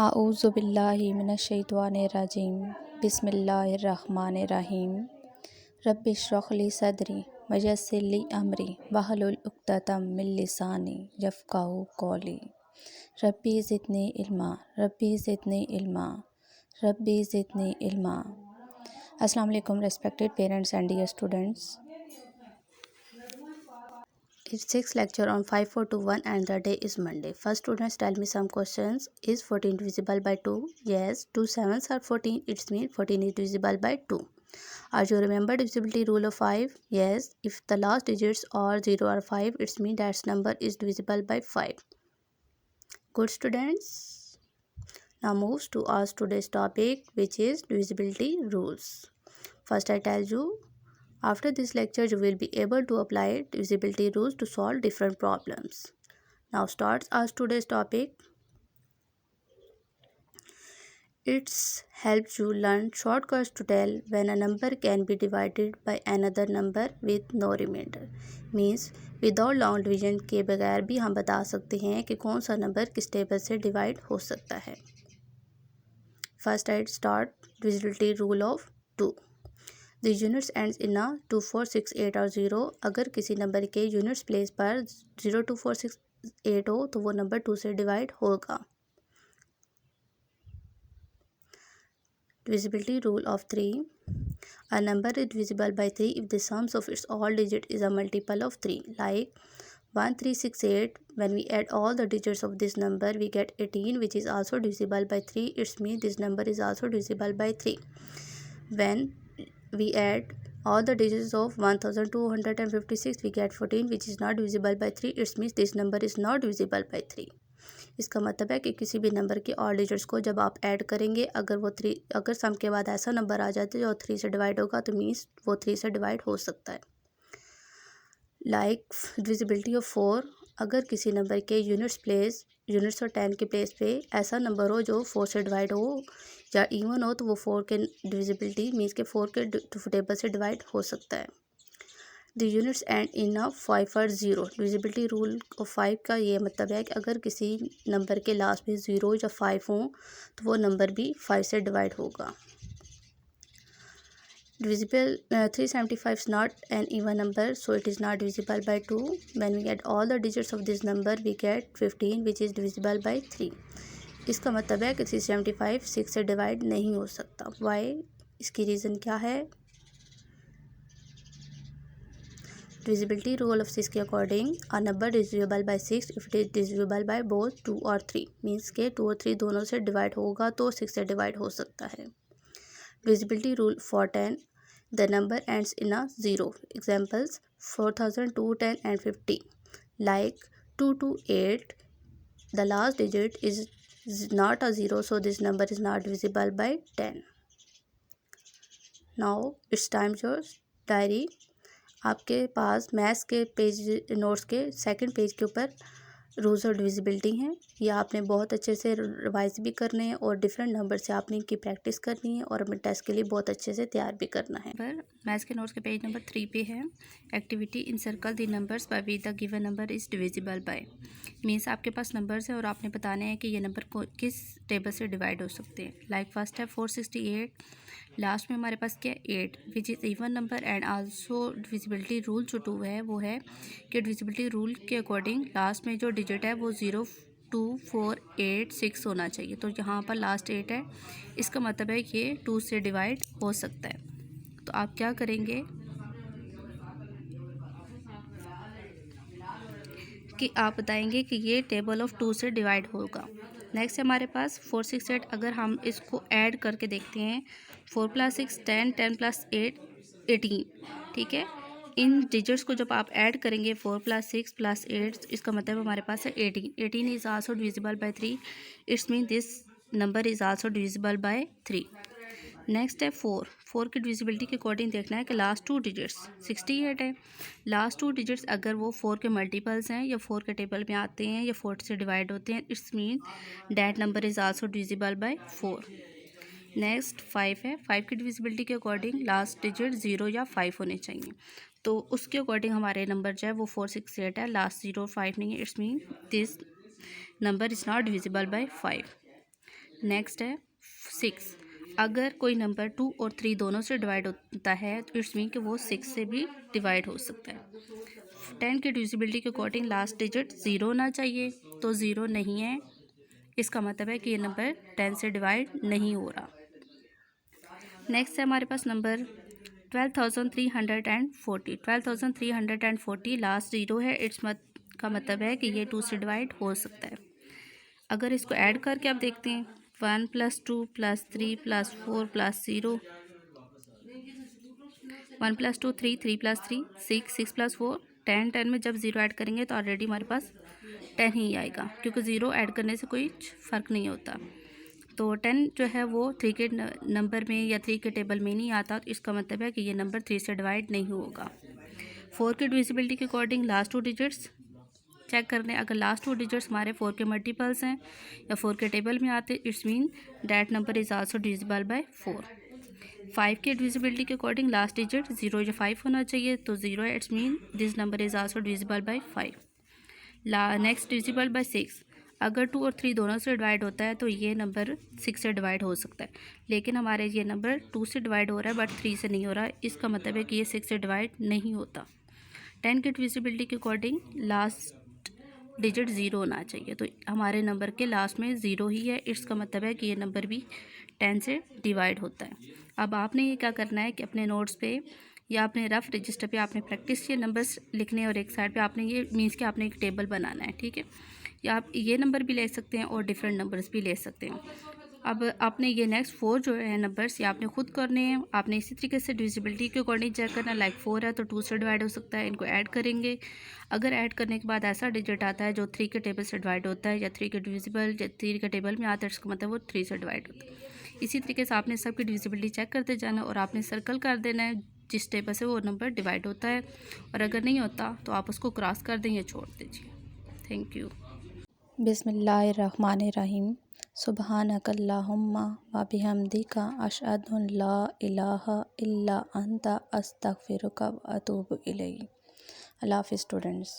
आऊज़ुबिल्लाहि मिनश्शैतानिर्रजीम बिस्मिल्लाहिर्रहमानिर्रहीम रब्बिश्रह ली सदरी वयस्सिर ली अमरी वहलुल उक़्दतम मिन लिसानी यफ़क़हू क़ौली रब्बी ज़िदनी इल्मा रब्बी ज़िदनी इल्मा रब्बी ज़िदनी इल्मा। अस्सलाम वालेकुम respected parents and dear students. It's sixth lecture on 5421 and the day is Monday. First students, tell me some questions. Is 14 divisible by 2? Yes. 2 sevens are 14. It means 14 is divisible by 2. Are you remember divisibility rule of 5? Yes. If the last digits are 0 or 5, it means that number is divisible by 5. Good students. Now moves to our today's topic, which is divisibility rules. First I tell you, after this lecture, you will be able to apply divisibility rules to solve different problems. Now starts our today's topic. It helps you learn shortcuts to tell when a number can be divided by another number with no remainder. Means without long division के बगैर भी हम बता सकते हैं कि कौन सा नंबर किस टेबल से डिवाइड हो सकता है. First I start divisibility rule of 2. The units ends in a 2, 4, 6, 8 और 0. अगर किसी नंबर के यूनिट्स प्लेस पर 0, 2, 4, 6, 8 हो तो वो नंबर 2 से डिवाइड होगा. Divisibility rule of 3. A number is divisible by 3 if the sums of its all digits is a multiple of 3. Like 1, 3, 6, 8. When we add all the digits of this number, we get 18, which is also divisible by 3. It means this number is also divisible by 3. When we add all the digits of 1256, we get 14, which is not divisible by 3. It means this number is not divisible by 3. इसका मतलब है कि किसी भी number के all digits को जब आप ऐड करेंगे, अगर सम के बाद ऐसा नंबर आ जाता है जो 3 से डिवाइड होगा तो मीन्स वो 3 से डिवाइड हो सकता है. Like divisibility of 4. अगर किसी नंबर के यूनिट्स और 10 के प्लेस पे ऐसा नंबर हो जो 4 से डिवाइड हो या इवन हो तो वो 4 के डिविजिबिलिटी मीन्स के 4 के टेबल से डिवाइड हो सकता है. द यूनिट्स एंड इन अ 5 और 0. डिविजिबिलिटी रूल ऑफ 5 का ये मतलब है कि अगर किसी नंबर के लास्ट में 0 या 5 हो तो वो नंबर भी 5 से डिवाइड होगा. Divisible 375 is not an even number, so it is not divisible by 2. When we get all the digits of this number, we get 15, which is divisible by 3. इसका मतलब है कि 375 6 से डिवाइड नहीं हो सकता. Why? इसकी रीज़न क्या है? Divisibility rule of 6 के according a number is divisible by 6 if it is divisible by both 2 और 3. मीन्स के 2 और 3 दोनों से डिवाइड होगा तो 6 से डिवाइड हो सकता है. Divisibility rule for 10. The number ends in a 0. Examples 4002, 10 and 50. Like 2 to 8. The last digit is not a 0, so this number is not divisible by 10. Now it's time your diary. आपके पास maths के page notes के second page के ऊपर rules और divisibility हैं. यह आपने बहुत अच्छे से रिवाइज भी करने हैं और डिफरेंट नंबर से आपने इनकी प्रैक्टिस करनी है और अपने टेस्ट के लिए बहुत अच्छे से तैयार भी करना है. पर मैथ्स के नोट्स के पेज नंबर 3 पे है activity in circle the numbers by which the given number is divisible by. Means आपके पास नंबर्स हैं और आपने बताने हैं कि ये नंबर को किस टेबल से डिवाइड हो सकते हैं. लाइक फर्स्ट है 468. लास्ट में हमारे पास क्या है 8 which is even number and also divisibility rule जो 2 है वो है कि डिविजिबिलिटी रूल के अकॉर्डिंग लास्ट में जो डिजिट है वो 0, 2, 4, 8, 6 होना चाहिए. तो यहाँ पर लास्ट 8 है, इसका मतलब है ये 2 से डिवाइड हो सकता है. तो आप क्या करेंगे कि आप बताएंगे कि ये टेबल ऑफ 2 से डिवाइड होगा. नेक्स्ट है हमारे पास 468. अगर हम इसको ऐड करके देखते हैं 4 + 6 10, 10 + 8 18. ठीक है, इन डिजिट्स को जब आप ऐड करेंगे 4 + 6 + 8 इसका मतलब हमारे पास है 18. 18 is also divisible by 3. It's mean this number is also divisible by 3. Next है 4 की डिविजिबिलिटी के अकॉर्डिंग देखना है कि लास्ट 2 डिजिट्स 68 है. लास्ट 2 डिजिट्स अगर वो 4 के मल्टीपल्स हैं या 4 के टेबल में आते हैं या 4 से डिवाइड होते हैं, it's mean that number is also divisible by 4. Next 5 है. 5 की डिविजिबिलिटी के अकॉर्डिंग लास्ट डिजिट 0 या 5 होने चाहिए. तो उसके अकॉर्डिंग हमारे नंबर जो है वो 468 है, लास्ट 0 5 नहीं है. It's mean this number is not divisible by 5. Next है 6। अगर कोई नंबर 2 और 3 दोनों से डिवाइड होता है तो इट्स मीन कि वो 6 से भी डिवाइड हो सकता है। 10 की डिविजिबिलिटी के अकॉर्डिंग लास्ट डिजिट 0 होना चाहिए, तो 0 नहीं है, इसका मतलब है कि ये नंबर 10 से डिवाइड नहीं हो रहा। नेक्स्ट है हमारे पास नंबर 12,340। 12,340 लास्ट 0 है, का मतलब है कि ये 2 से डिवाइड हो सकता है। अगर इसको ऐड करके आप देखते हैं 1 + 2 + 3 + 4 + 0, 1 + 2 3, 3 + 3 6, 6 + 4 10, 10 में जब ज़ीरो ऐड करेंगे तो ऑलरेडी हमारे पास 10 ही आएगा, क्योंकि ज़ीरो ऐड करने से कोई फ़र्क नहीं होता। तो 10 जो है वो 3 के नंबर में या 3 के टेबल में नहीं आता, तो इसका मतलब है कि ये नंबर 3 से डिवाइड नहीं होगा। 4 की डिविजिबिलिटी के अकॉर्डिंग लास्ट 2 डिजिट्स चेक कर लें। अगर लास्ट 2 डिजिट्स हमारे 4 के मल्टीपल्स हैं या 4 के टेबल में आते, it's mean that number is also divisible by 4। 5 की डिविजिबिलिटी के अकॉर्डिंग लास्ट डिजिट 0 या 5 होना चाहिए, तो 0 है, it's mean this number is also divisible by 5। Next divisible by 6। अगर 2 और 3 दोनों से डिवाइड होता है तो ये नंबर 6 से डिवाइड हो सकता है, लेकिन हमारे ये नंबर 2 से डिवाइड हो रहा है बट 3 से नहीं हो रहा है, इसका मतलब है कि ये 6 से डिवाइड नहीं होता। 10 की डिविजिबिलिटी के अकॉर्डिंग लास्ट डिजिट 0 होना चाहिए, तो हमारे नंबर के लास्ट में 0 ही है, इसका मतलब है कि ये नंबर भी 10 से डिवाइड होता है। अब आपने ये क्या करना है कि अपने नोट्स पे या अपने रफ रजिस्टर पे आपने प्रैक्टिस के नंबर्स लिखने और एक साइड पे आपने ये मीन्स कि आपने एक टेबल बनाना है, ठीक है। या आप ये नंबर भी ले सकते हैं और डिफरेंट नंबर्स भी ले सकते हैं। अब आपने ये नेक्स्ट 4 जो है नंबर्स ये आपने खुद करने हैं। आपने इसी तरीके से डिविजिबिलिटी के अकॉर्डिंग चेक करना, लाइक 4 है तो 2 से डिवाइड हो सकता है, इनको ऐड करेंगे। अगर ऐड करने के बाद ऐसा डिजिट आता है जो 3 के टेबल से डिवाइड होता है या 3 के डिविजिबल या 3 के टेबल में आता है, इसका मतलब वो 3 से डिवाइड होता है। इसी तरीके से आपने सबकी डिविजिबिलिटी चेक करते जाना और आपने सर्कल कर देना है जिस टेबल से वो नंबर डिवाइड होता है, और अगर नहीं होता तो आप उसको क्रॉस कर दें या छोड़ दीजिए। Thank you. बिस्मिल्लाहिर्रहमानिर्रहीम। सुब्हानकल्लाहुम्मा व बिहम्दिका अशहदु अन ला इलाहा इल्ला अंता अस्तगफिरुका व अतूबु इलैक। अल्लाह हाफ़िज़ स्टूडेंट्स।